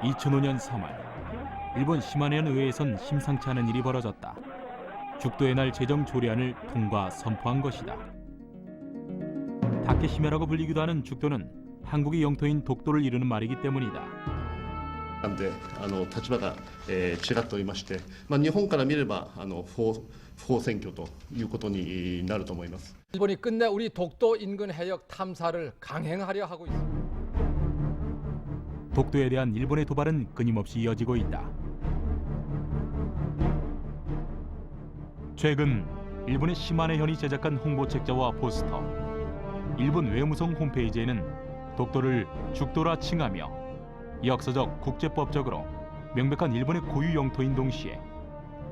2005년 3월, 일본 시마네현 의회에선 심상치 않은 일이 벌어졌다. 죽도의 날 제정 조례안을 통과 선포한 것이다. 다케시메라고 불리기도 하는 죽도는 한국의 영토인 독도를 이루는 말이기 때문이다. なんで立場が、違っておりまして、日本から見れば不法占拠ということになると思います。 일본이 끝내 우리 독도 인근 해역 탐사를 강행하려 하고 있습니다. 독도에 대한 일본의 도발은 끊임없이 이어지고 있다. 최근 일본의 시마네현이 제작한 홍보책자와 포스터, 일본 외무성 홈페이지에는 독도를 죽도라 칭하며 역사적 국제법적으로 명백한 일본의 고유 영토인 동시에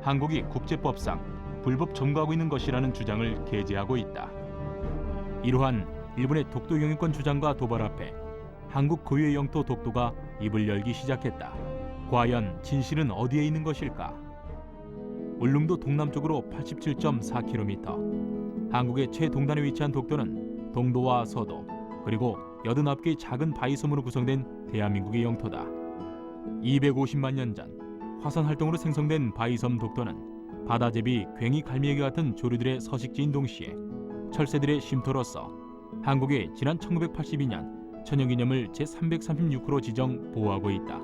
한국이 국제법상 불법 점거하고 있는 것이라는 주장을 게재하고 있다. 이러한 일본의 독도 영유권 주장과 도발 앞에 한국 고유의 영토 독도가 입을 열기 시작했다. 과연 진실은 어디에 있는 것일까? 울릉도 동남쪽으로 87.4km, 한국의 최동단에 위치한 독도는 동도와 서도, 그리고 89개의 작은 바위섬으로 구성된 대한민국의 영토다. 250만 년 전 화산 활동으로 생성된 바위섬 독도는 바다제비, 괭이, 갈매기 같은 조류들의 서식지인 동시에 철새들의 쉼터로서 한국의 지난 1982년 천연기념물 제336호로 지정 보호하고 있다.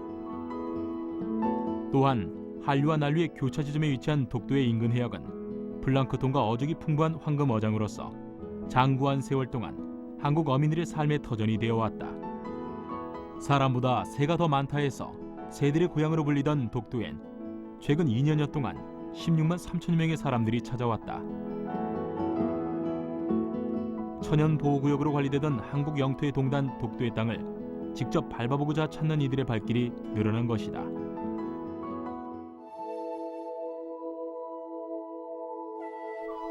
또한 한류와 난류의 교차 지점에 위치한 독도의 인근 해역은 플랑크톤과 어족이 풍부한 황금 어장으로서 장구한 세월 동안 한국 어민들의 삶의 터전이 되어왔다. 사람보다 새가 더 많다 해서 새들의 고향으로 불리던 독도엔 최근 2년여 동안 16만 3천여 명의 사람들이 찾아왔다. 천연보호구역으로 관리되던 한국 영토의 동단 독도의 땅을 직접 밟아보고자 찾는 이들의 발길이 늘어난 것이다.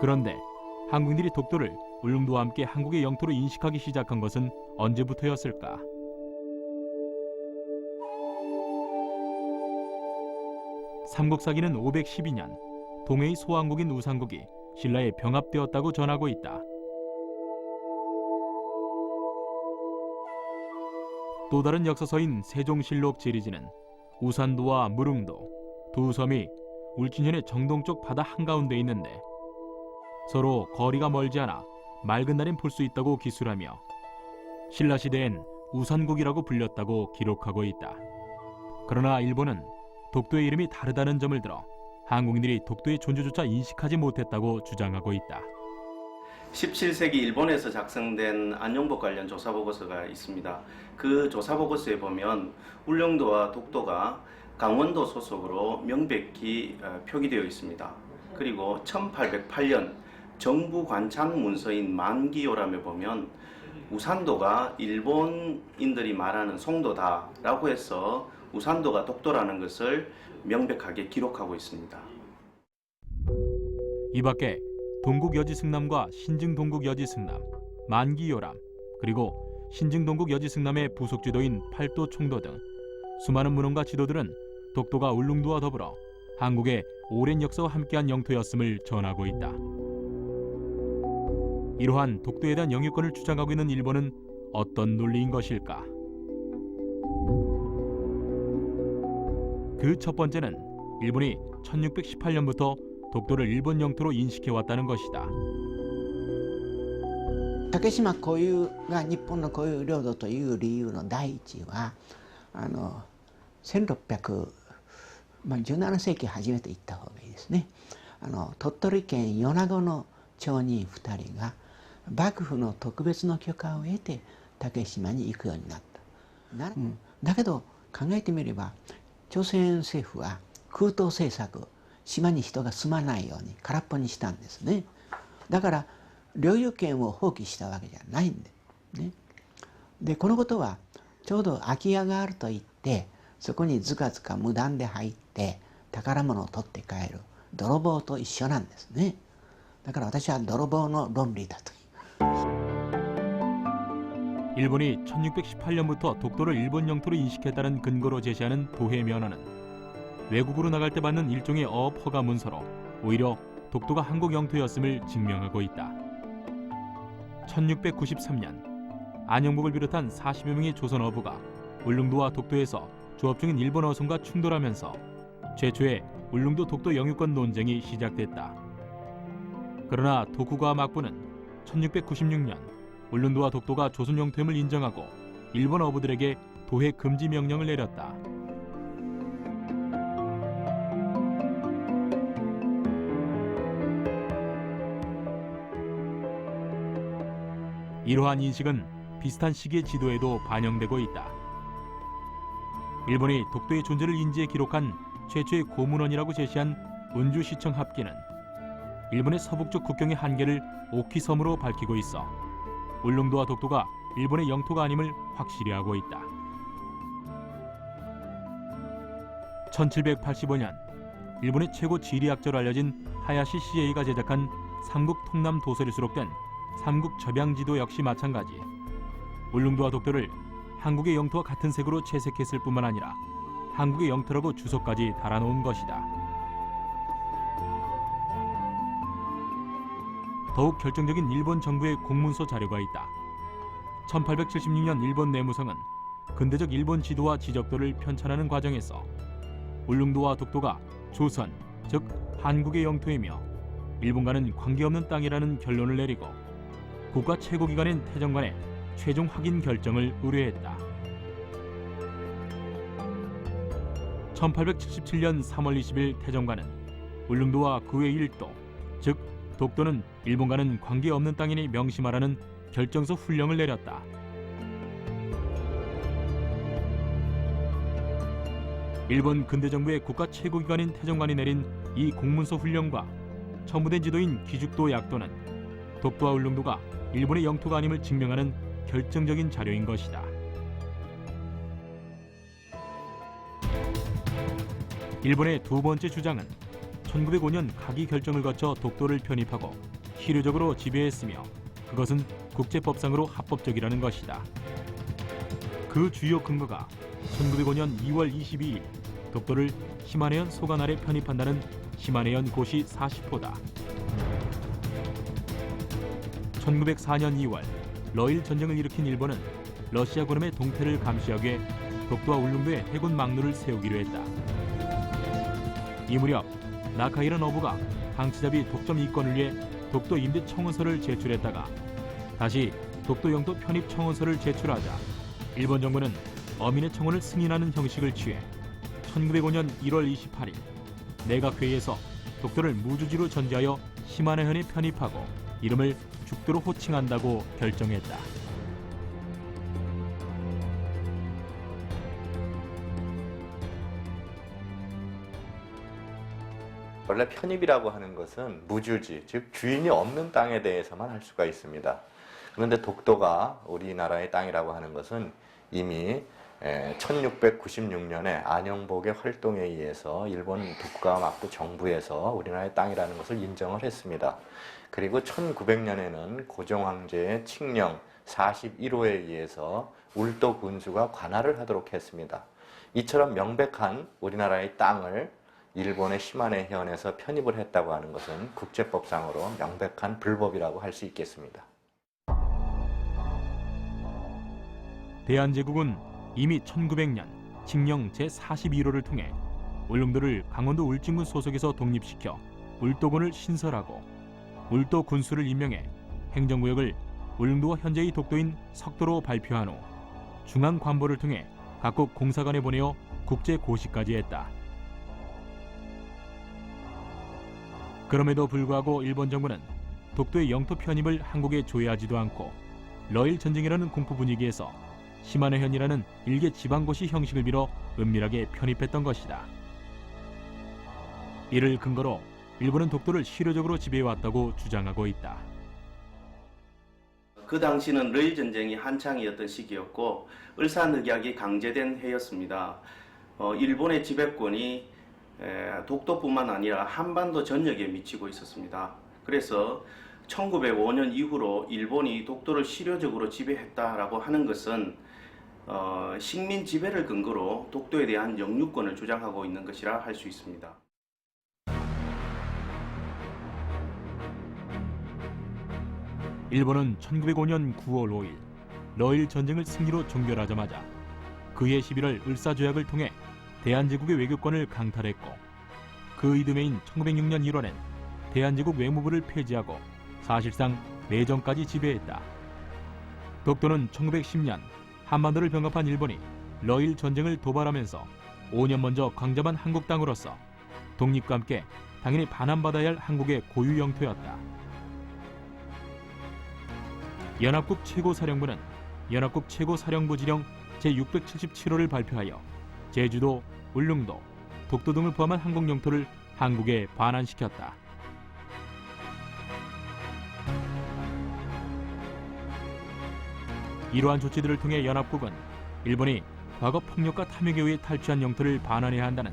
그런데 한국인들이 독도를 울릉도와 함께 한국의 영토로 인식하기 시작한 것은 언제부터였을까? 삼국사기는 512년 동해의 소왕국인 우상국이 신라에 병합되었다고 전하고 있다. 또 다른 역사서인 세종실록 지리지는 우산도와 무릉도 두 섬이 울진현의 정동쪽 바다 한가운데 있는데 서로 거리가 멀지 않아 맑은 날엔 볼 수 있다고 기술하며 신라시대엔 우산국이라고 불렸다고 기록하고 있다. 그러나 일본은 독도의 이름이 다르다는 점을 들어 한국인들이 독도의 존재조차 인식하지 못했다고 주장하고 있다. 17세기 일본에서 작성된 안용복 관련 조사보고서가 있습니다. 그 조사보고서에 보면 울릉도와 독도가 강원도 소속으로 명백히 표기되어 있습니다. 그리고 1808년 정부 관창 문서인 만기요람에 보면 우산도가 일본인들이 말하는 송도다라고 해서 우산도가 독도라는 것을 명백하게 기록하고 있습니다. 이 밖에 동국여지승남과 신증동국여지승남, 만기요람, 그리고 신증동국여지승남의 부속지도인 팔도총도 등 수많은 문헌과 지도들은 독도가 울릉도와 더불어 한국의 오랜 역사와 함께한 영토였음을 전하고 있다. 이러한 독도에 대한 영유권을 주장하고 있는 일본은 어떤 논리인 것일까? 그 첫 번째는 일본이 1618년부터 독도를 일본 영토로 인식해왔다는 것이다. 竹島固有が日本の固有領土という理由の第一は1617世紀初めて行った方がいいですね。鳥取県米子の町人2人が幕府の特別の許可を得て竹島に行くようになった。だけど考えてみれば朝鮮政府は空島政策、島に人が住まないように空っぽにしたんですね。だから領有権を放棄したわけじゃないんで、ね。でこのことはちょうど空き家があると言ってそこにずかずか無断で入って宝物を取って帰る泥棒と一緒なんですね。だから私は泥棒の論理だと。 일본이 1618년부터 독도를 일본 영토로 인식했다는 근거로 제시하는 도해 면허는 외국으로 나갈 때 받는 일종의 어업 허가 문서로 오히려 독도가 한국 영토였음을 증명하고 있다. 1693년 안영복을 비롯한 40여 명의 조선 어부가 울릉도와 독도에서 조업 중인 일본 어선과 충돌하면서 최초의 울릉도 독도 영유권 논쟁이 시작됐다. 그러나 도쿠가와 막부는 1696년 울릉도와 독도가 조선 영토임을 인정하고 일본 어부들에게 도해 금지 명령을 내렸다. 이러한 인식은 비슷한 시기의 지도에도 반영되고 있다. 일본이 독도의 존재를 인지해 기록한 최초의 고문원이라고 제시한 운주시청 합기는 일본의 서북쪽 국경의 한계를 오키섬으로 밝히고 있어 울릉도와 독도가 일본의 영토가 아님을 확실히 하고 있다. 1785년 일본의 최고 지리학자로 알려진 하야시 시에이가 제작한 삼국 통남 도서에 수록된 삼국 접양지도 역시 마찬가지 울릉도와 독도를 한국의 영토와 같은 색으로 채색했을 뿐만 아니라 한국의 영토라고 주소까지 달아놓은 것이다. 더욱 결정적인 일본 정부의 공문서 자료가 있다. 1876년 일본 내무성은 근대적 일본 지도와 지적도를 편찬하는 과정에서 울릉도와 독도가 조선, 즉 한국의 영토이며 일본과는 관계없는 땅이라는 결론을 내리고 국가 최고기관인 태정관의 최종 확인 결정을 의뢰했다. 1877년 3월 20일 태정관은 울릉도와 그의 일도, 즉 독도는 일본과는 관계없는 땅이니 명심하라는 결정서 훈령을 내렸다. 일본 근대정부의 국가 최고기관인 태정관이 내린 이 공문서 훈령과 첨부된 지도인 기죽도 약도는 독도와 울릉도가 일본의 영토가 아님을 증명하는 결정적인 자료인 것이다. 일본의 두 번째 주장은 1905년 가기 결정을 거쳐 독도를 편입하고 실효적으로 지배했으며 그것은 국제법상으로 합법적이라는 것이다. 그 주요 근거가 1905년 2월 22일 독도를 시마네현 소관 아래 편입한다는 시마네현 고시 40호다. 1904년 2월 러일 전쟁을 일으킨 일본은 러시아군함의 동태를 감시하기 위해 독도와 울릉도에 해군 막루를 세우기로 했다. 이 무렵 나카히라 노부가 강치잡이 독점 이권을 위해 독도 임대 청원서를 제출했다가 다시 독도 영토 편입 청원서를 제출하자 일본 정부는 어민의 청원을 승인하는 형식을 취해 1905년 1월 28일 내각회의에서 독도를 무주지로 전제하여 시마네현에 편입하고 이름을 죽도로 호칭한다고 결정했다. 원래 편입이라고 하는 것은 무주지, 즉 주인이 없는 땅에 대해서만 할 수가 있습니다. 그런데 독도가 우리나라의 땅이라고 하는 것은 이미 1696년에 안영복의 활동에 의해서 일본 독과 막부 정부에서 우리나라의 땅이라는 것을 인정을 했습니다. 그리고 1900년에는 고종황제의 칙령 41호에 의해서 울도 군수가 관할을 하도록 했습니다. 이처럼 명백한 우리나라의 땅을 일본의 시마네현에서 편입을 했다고 하는 것은 국제법상으로 명백한 불법이라고 할 수 있겠습니다. 대한제국은 이미 1900년 칙령 제41호를 통해 울릉도를 강원도 울진군 소속에서 독립시켜 울도군을 신설하고 울도 군수를 임명해 행정구역을 울릉도와 현재의 독도인 석도로 발표한 후 중앙관보를 통해 각국 공사관에 보내어 국제고시까지 했다. 그럼에도 불구하고 일본 정부는 독도의 영토 편입을 한국에 조회하지도 않고 러일 전쟁이라는 공포 분위기에서 시마네현이라는 일개 지방고시 형식을 빌어 은밀하게 편입했던 것이다. 이를 근거로 일본은 독도를 실효적으로 지배해왔다고 주장하고 있다. 그 당시는 러일 전쟁이 한창이었던 시기였고 을사늑약이 강제된 해였습니다. 일본의 지배권이 독도뿐만 아니라 한반도 전역에 미치고 있었습니다. 그래서 1905년 이후로 일본이 독도를 실효적으로 지배했다라고 하는 것은 식민 지배를 근거로 독도에 대한 영유권을 주장하고 있는 것이라 할 수 있습니다. 일본은 1905년 9월 5일 러일 전쟁을 승리로 종결하자마자 그해 11월 을사조약을 통해 대한제국의 외교권을 강탈했고 그 이듬해인 1906년 1월엔 대한제국 외무부를 폐지하고 사실상 내정까지 지배했다. 독도는 1910년 한반도를 병합한 일본이 러일 전쟁을 도발하면서 5년 먼저 강점한 한국 땅으로서 독립과 함께 당연히 반환받아야 할 한국의 고유 영토였다. 연합국 최고사령부는 연합국 최고사령부 지령 제677호를 발표하여 제주도, 울릉도, 독도 등을 포함한 한국 영토를 한국에 반환시켰다. 이러한 조치들을 통해 연합국은 일본이 과거 폭력과 탐욕에 의해 탈취한 영토를 반환해야 한다는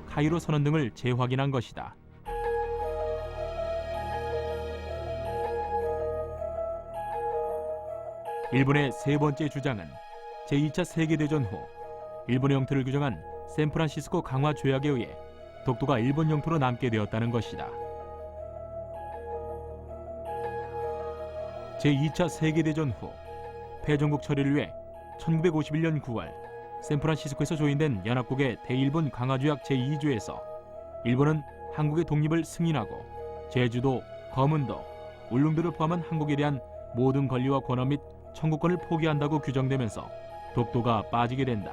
카이로 선언 등을 재확인한 것이다. 일본의 세 번째 주장은 제2차 세계대전 후 일본의 영토를 규정한 샌프란시스코 강화 조약에 의해 독도가 일본 영토로 남게 되었다는 것이다. 제2차 세계대전 후 패전국 처리를 위해 1951년 9월 샌프란시스코에서 조인된 연합국의 대일본 강화조약 제2조에서 일본은 한국의 독립을 승인하고 제주도, 거문도, 울릉도를 포함한 한국에 대한 모든 권리와 권한 및 청구권을 포기한다고 규정되면서 독도가 빠지게 된다.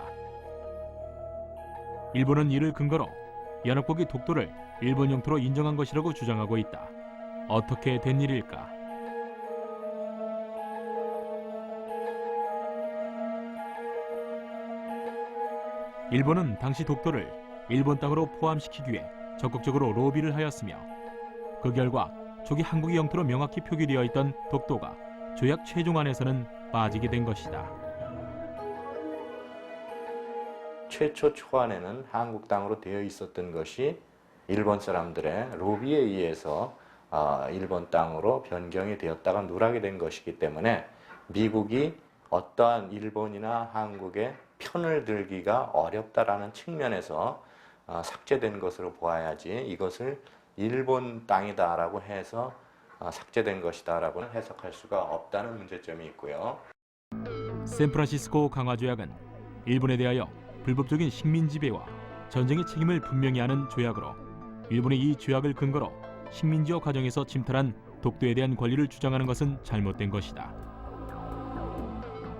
일본은 이를 근거로 연합국이 독도를 일본 영토로 인정한 것이라고 주장하고 있다. 어떻게 된 일일까? 일본은 당시 독도를 일본 땅으로 포함시키기 위해 적극적으로 로비를 하였으며 그 결과 초기 한국의 영토로 명확히 표기되어 있던 독도가 조약 최종안에서는 빠지게 된 것이다. 최초 초안에는 한국 땅으로 되어 있었던 것이 일본 사람들의 로비에 의해서 일본 땅으로 변경이 되었다가 누락이 된 것이기 때문에 미국이 어떠한 일본이나 한국의 편을 들기가 어렵다라는 측면에서 삭제된 것으로 보아야지 이것을 일본 땅이다라고 해서 삭제된 것이다라고는 해석할 수가 없다는 문제점이 있고요. 샌프란시스코 강화조약은 일본에 대하여 불법적인 식민 지배와 전쟁의 책임을 분명히 하는 조약으로 일본이 이 조약을 근거로 식민지화 과정에서 침탈한 독도에 대한 권리를 주장하는 것은 잘못된 것이다.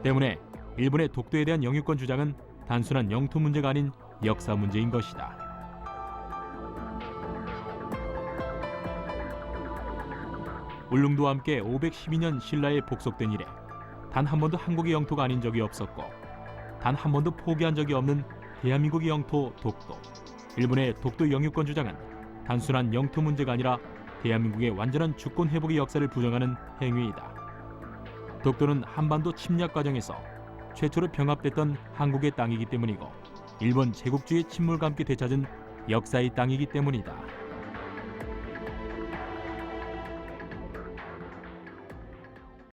때문에 일본의 독도에 대한 영유권 주장은 단순한 영토 문제가 아닌 역사 문제인 것이다. 울릉도와 함께 512년 신라에 복속된 이래 단 한 번도 한국의 영토가 아닌 적이 없었고 단 한 번도 포기한 적이 없는 대한민국의 영토 독도. 일본의 독도 영유권 주장은 단순한 영토 문제가 아니라 대한민국의 완전한 주권 회복의 역사를 부정하는 행위이다. 독도는 한반도 침략 과정에서 최초로 병합됐던 한국의 땅이기 때문이고 일본 제국주의 침몰과 함께 되찾은 역사의 땅이기 때문이다.